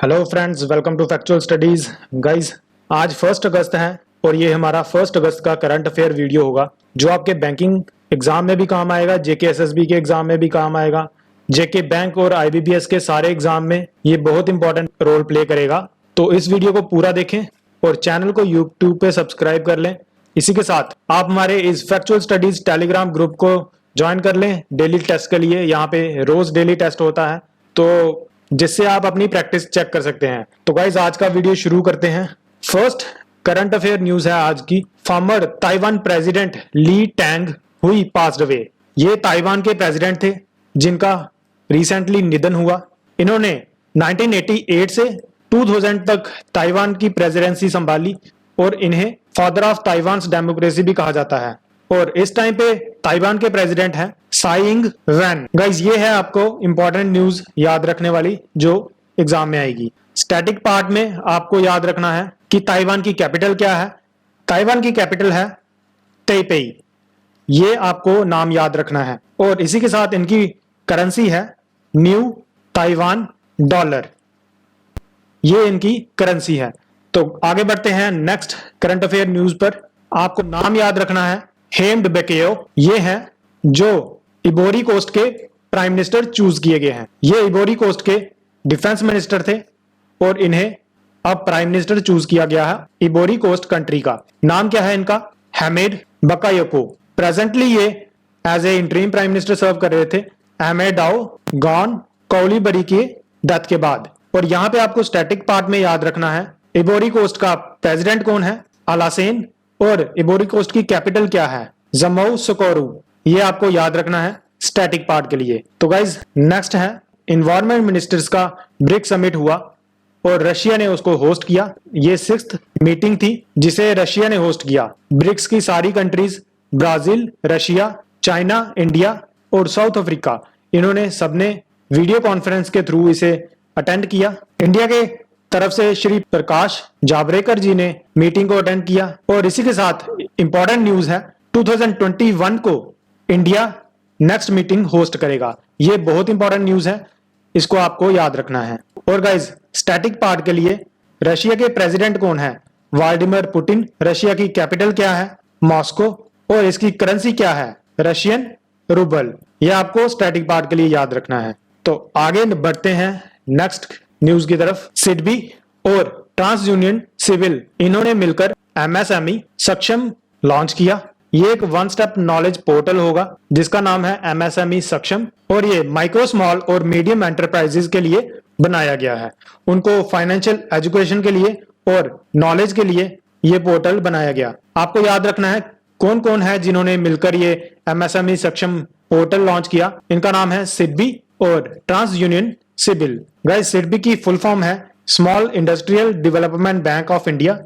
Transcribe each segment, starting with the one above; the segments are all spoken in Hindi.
Hello friends, welcome to factual studies. Guys, आज 1 अगस्त है और ये हमारा 1 अगस्त का करंट अफेयर वीडियो होगा जो आपके बैंकिंग एग्जाम में भी काम आएगा, जेके एसएसबी के एग्जाम में भी काम आएगा, जेके बैंक और आईबीपीएस के सारे एग्जाम में ये बहुत इंपॉर्टेंट रोल प्ले करेगा। तो इस वीडियो को पूरा देखें और चैनल को यूट्यूब पे सब्सक्राइब कर लें। इसी के साथ आप हमारे इस फैक्चुअल स्टडीज टेलीग्राम ग्रुप को ज्वाइन कर लें डेली टेस्ट के लिए। यहाँ पे रोज डेली टेस्ट होता है, तो जिससे आप अपनी प्रैक्टिस चेक कर सकते हैं। तो गाइज, आज का वीडियो शुरू करते हैं। फर्स्ट करंट अफेयर न्यूज है आज की। फॉर्मर ताइवान प्रेसिडेंट ली टैंग हुई पास्ड अवे। ये ताइवान के प्रेसिडेंट थे जिनका रिसेंटली निधन हुआ। इन्होंने 1988 से 2000 तक ताइवान की प्रेसिडेंसी संभाली और इन्हें फादर ऑफ ताइवान डेमोक्रेसी भी कहा जाता है। और इस टाइम पे ताइवान के प्रेसिडेंट हैं साई इंग वैन। गाइज, ये है आपको इंपॉर्टेंट न्यूज याद रखने वाली जो एग्जाम में आएगी। स्टैटिक पार्ट में आपको याद रखना है कि ताइवान की कैपिटल क्या है। ताइवान की कैपिटल है तैपेई। ये आपको नाम याद रखना है। और इसी के साथ इनकी करेंसी है न्यू ताइवान डॉलर। ये इनकी करेंसी है। तो आगे बढ़ते हैं नेक्स्ट करंट अफेयर न्यूज पर। आपको नाम याद रखना है हेम्ड बेकेयो। ये है जो इबोरी कोस्ट के प्राइम मिनिस्टर चूज किए गए हैं। ये इबोरी कोस्ट के डिफेंस मिनिस्टर थे और इन्हें अब प्राइम मिनिस्टर चूज किया गया है इबोरी कोस्ट कंट्री का। नाम क्या है इनका? Hamed Bakayoko. प्रेजेंटली ये as a interim prime minister serve कर रहे थे अहमेद दाओ गॉन कौलीबरी के डेथ के बाद। और यहां पे आपको स्टैटिक पार्ट में याद रखना है इबोरी कोस्ट का प्रेसिडेंट कौन है? अलासेन। और इबोरी कोस्ट की कैपिटल क्या है? जमऊ सुकोरू। ये आपको याद रखना है स्टैटिक पार्ट के लिए। तो गाइज, नेक्स्ट है इन्वायरमेंट मिनिस्टर्स का ब्रिक्स समिट हुआ और रशिया ने उसको होस्ट किया। ये 6th मीटिंग थी जिसे रशिया ने होस्ट किया। ब्रिक्स की सारी countries Brazil, Russia, China, India और साउथ अफ्रीका, इन्होंने सबने वीडियो कॉन्फ्रेंस के थ्रू इसे अटेंड किया। इंडिया के तरफ से श्री प्रकाश जावड़ेकर जी ने मीटिंग को अटेंड किया। और इसी के साथ इंपॉर्टेंट न्यूज है 2021 को इंडिया नेक्स्ट मीटिंग होस्ट करेगा। ये बहुत इंपॉर्टेंट न्यूज है, इसको आपको याद रखना है। और गाइज, स्टैटिक पार्ट के लिए रशिया के प्रेसिडेंट कौन है? Vladimir Putin. रशिया की कैपिटल क्या है? मॉस्को। और इसकी करेंसी क्या है? Russian rouble. यह आपको स्टैटिक पार्ट के लिए याद रखना है। तो आगे बढ़ते हैं नेक्स्ट न्यूज की तरफ। सिडबी और ट्रांस यूनियन सिविल, इन्होंने मिलकर एमएसएमई सक्षम लॉन्च किया। ये एक वन स्टेप नॉलेज पोर्टल होगा जिसका नाम है एमएसएमई सक्षम। और ये माइक्रो, स्मॉल और मीडियम एंटरप्राइजेस के लिए बनाया गया है। उनको फाइनेंशियल एजुकेशन के लिए और नॉलेज के लिए ये पोर्टल बनाया गया। आपको याद रखना है कौन कौन है जिन्होंने मिलकर ये एमएसएमई सक्षम पोर्टल लॉन्च किया। इनका नाम है सिडबी और TransUnion CIBIL. Guys, SIDBI की फुल फॉर्म है small industrial development bank of India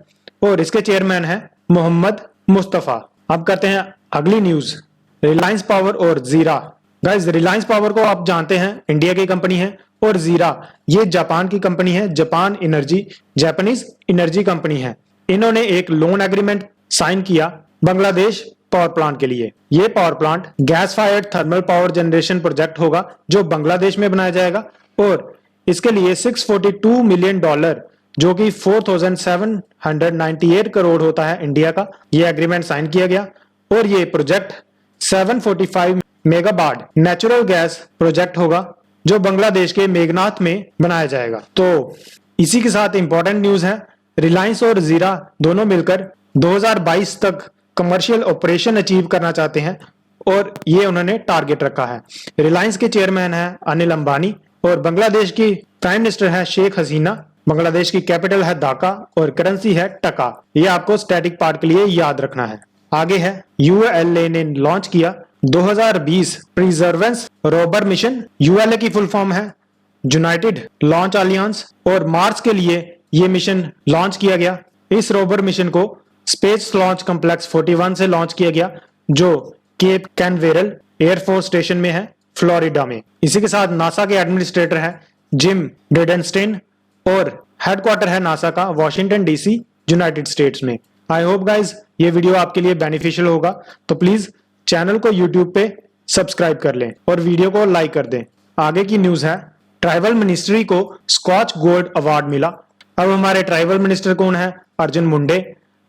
और इसके चेयरमैन है मोहम्मद मुस्तफा। अब करते हैं अगली न्यूज, रिलायंस पावर और जीरा। गाइस, रिलायंस पावर को आप जानते हैं इंडिया की कंपनी है और जीरा ये जापान की कंपनी है। Japan energy, Japanese energy company है। इन्होंने एक लोन एग्रीमेंट साइन किया बांग्लादेश पावर प्लांट के लिए। ये power plant gas fired thermal power generation project होगा जो बांग्लादेश में बनाया जाएगा। और इसके लिए $642 मिलियन, जो कि 4798 करोड़ होता है इंडिया का, ये एग्रीमेंट साइन किया गया। और ये project 745 megawatt natural gas project होगा जो बांग्लादेश के मेघनाथ में बनाया जाएगा। तो इसी के साथ इंपॉर्टेंट न्यूज है रिलायंस और जीरा दोनों मिलकर 2022 तक कमर्शियल ऑपरेशन अचीव करना चाहते हैं और ये उन्होंने टारगेट रखा है। रिलायंस के चेयरमैन है अनिल अंबानी और बांग्लादेश की प्राइम मिनिस्टर है शेख हसीना। बांग्लादेश की कैपिटल है ढाका और करेंसी है टका। ये आपको स्टैटिक पार्ट के लिए याद रखना है। आगे है यूएलए ने लॉन्च किया 2020 प्रिजर्वेंस रोवर मिशन। यूएलए की फुल फॉर्म है यूनाइटेड लॉन्च अलियंस और मार्च के लिए ये मिशन लॉन्च किया गया। इस रोवर मिशन को स्पेस लॉन्च कॉम्प्लेक्स 41 से लॉन्च किया गया जो केप कैनवेरल एयरफोर्स स्टेशन में है फ्लोरिडा में। इसी के साथ नासा के एडमिनिस्ट्रेटर है जिम ब्रेडेनस्टेन और हेडक्वार्टर है नासा का वॉशिंगटन डीसी यूनाइटेड स्टेट्स में। आई होप गाइज ये वीडियो आपके लिए बेनिफिशियल होगा, तो प्लीज चैनल को यूट्यूब पे सब्सक्राइब कर लें और वीडियो को लाइक कर दें। आगे की न्यूज है ट्राइबल मिनिस्ट्री को स्कॉच गोल्ड अवार्ड मिला। अब हमारे ट्राइबल मिनिस्टर कौन है? अर्जुन मुंडे।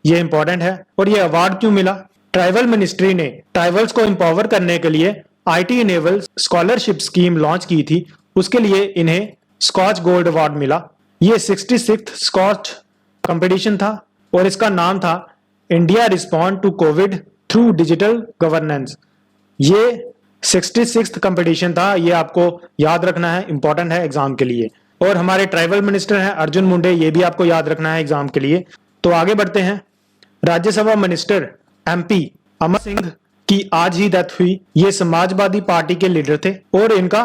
ये इंपॉर्टेंट है। और ये अवार्ड क्यों मिला? ट्राइबल मिनिस्ट्री ने ट्राइबल्स को एम्पावर करने के लिए IT enable scholarship scheme launch की थी, उसके लिए इन्हें स्कॉच गोल्ड अवार्ड मिला। ये 66th स्कॉच कंपटीशन था और इसका नाम था India respond to covid through digital governance. ये 66th कंपटीशन था, ये आपको याद रखना है, इंपॉर्टेंट है एग्जाम के लिए। और हमारे ट्राइबल मिनिस्टर हैं अर्जुन मुंडे, ये भी आपको याद रखना है एग्जाम के लिए। तो आगे बढ़ते हैं। राज्यसभा मिनिस्टर MP अमर सिंह की आज ही डेथ हुई। ये समाजवादी पार्टी के लीडर थे और इनका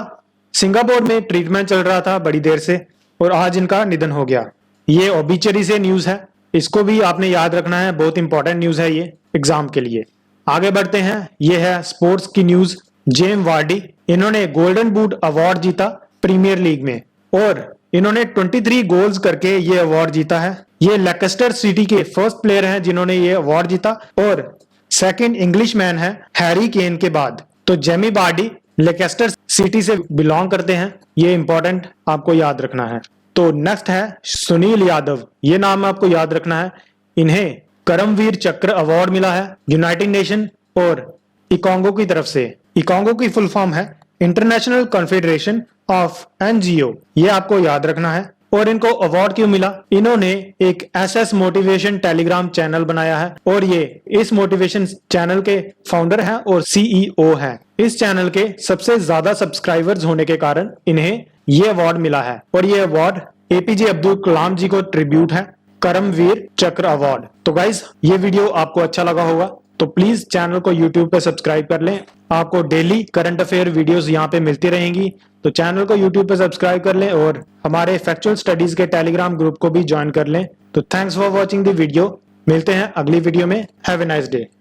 सिंगापुर में ट्रीटमेंट चल रहा था बड़ी देर से और आज इनका निधन हो गया। ये ओबिचरी से न्यूज है, इसको भी आपने याद रखना है, बहुत इंपॉर्टेंट न्यूज है ये एग्जाम के लिए। आगे बढ़ते हैं। ये है स्पोर्ट्स की न्यूज। जेम वार्डी, इन्होंने गोल्डन बूट अवार्ड जीता प्रीमियर लीग में और इन्होंने 23 गोल्स करके ये अवार्ड जीता है। ये लेस्टर सिटी के फर्स्ट प्लेयर हैं जिन्होंने ये अवार्ड जीता और सेकंड इंग्लिश मैन है हैरी केन के बाद। तो जेमी वार्डी लेस्टर सिटी से बिलोंग करते हैं, ये इंपॉर्टेंट आपको याद रखना है। तो नेक्स्ट है सुनील यादव, ये नाम आपको याद रखना है। इन्हें करमवीर चक्र अवार्ड मिला है यूनाइटेड नेशन और इकोंगो की तरफ से। इकोंगो की फुल फॉर्म है इंटरनेशनल कॉन्फेडरेशन ऑफ NGO, ये आपको याद रखना है। और इनको अवार्ड क्यों मिला? इन्होंने एक SS मोटिवेशन टेलीग्राम चैनल बनाया है और ये इस मोटिवेशन चैनल के फाउंडर हैं और CEO हैं। इस चैनल के सबसे ज्यादा सब्सक्राइबर्स होने के कारण इन्हें ये अवार्ड मिला है और ये अवार्ड APJ अब्दुल कलाम जी को ट्रिब्यूट है, करमवीर चक्र अवार्ड। तो गाइज ये वीडियो आपको अच्छा लगा होगा तो प्लीज चैनल को YouTube पे सब्सक्राइब कर लें। आपको डेली करंट अफेयर वीडियोस यहाँ पे मिलती रहेंगी, तो चैनल को YouTube पे सब्सक्राइब कर लें और हमारे फैक्चुअल स्टडीज के टेलीग्राम ग्रुप को भी ज्वाइन कर लें। तो thanks for watching the video. मिलते हैं अगली वीडियो में। Have a nice day.